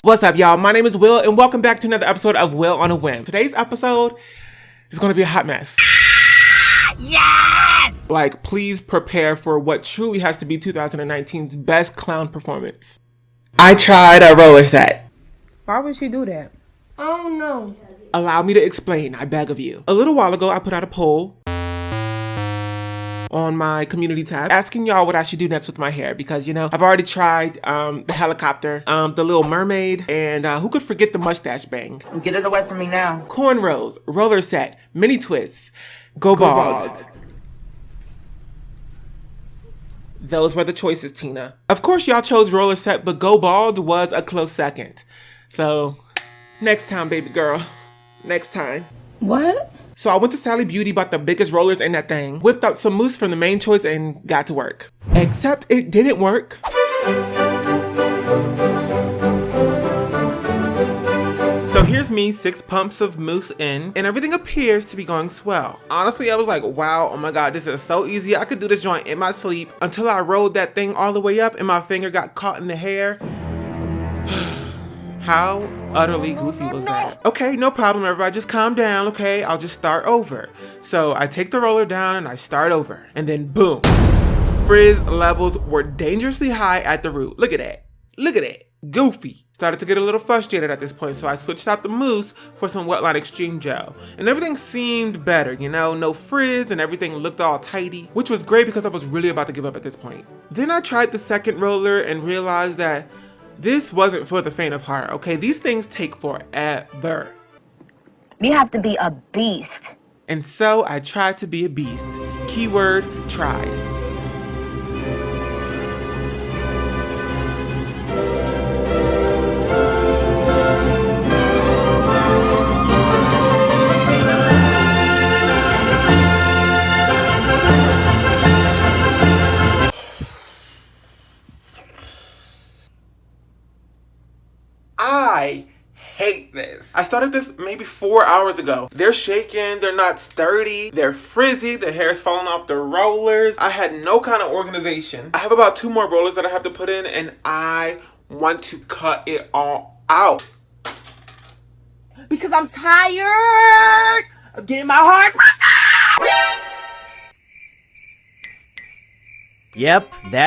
What's up, y'all? My name is Will, and welcome back to another episode of Will on a Whim. Today's episode is going to be a hot mess. Yes! Like, please prepare for what truly has to be 2019's best clown performance. I tried a roller set. Why would she do that? I don't know. Allow me to explain, I beg of you. A little while ago, I put out a poll on my community tab asking y'all what I should do next with my hair because, you know, I've already tried the helicopter, the little mermaid, and who could forget the mustache bang? Get it away from me now. Cornrows, roller set, mini twists, go bald. Those were the choices, Tina. Of course, y'all chose roller set, but go bald was a close second. So, next time, baby girl. Next time. What? So I went to Sally Beauty, bought the biggest rollers in that thing, whipped out some mousse from the main choice, and got to work. Except it didn't work. So here's me, 6 pumps of mousse in, and everything appears to be going swell. Honestly, I was like, wow, oh my god, this is so easy. I could do this joint in my sleep until I rolled that thing all the way up and my finger got caught in the hair. How utterly goofy was that? Okay, no problem, everybody. Just calm down, okay? I'll just start over. So I take the roller down and I start over. And then boom. Frizz levels were dangerously high at the root. Look at that. Look at that. Goofy. Started to get a little frustrated at this point, so I switched out the mousse for some Wetline Extreme Gel. And everything seemed better, you know? No frizz and everything looked all tidy, which was great because I was really about to give up at this point. Then I tried the second roller and realized that this wasn't for the faint of heart, okay? These things take forever. You have to be a beast. And so I tried to be a beast. Keyword, tried. I hate this. I started this maybe 4 hours ago. They're shaking, they're not sturdy, they're frizzy, the hair's falling off the rollers. I had no kind of organization. I have about 2 more rollers that I have to put in and I want to cut it all out. Because I'm tired of getting my heart broken. Yep, that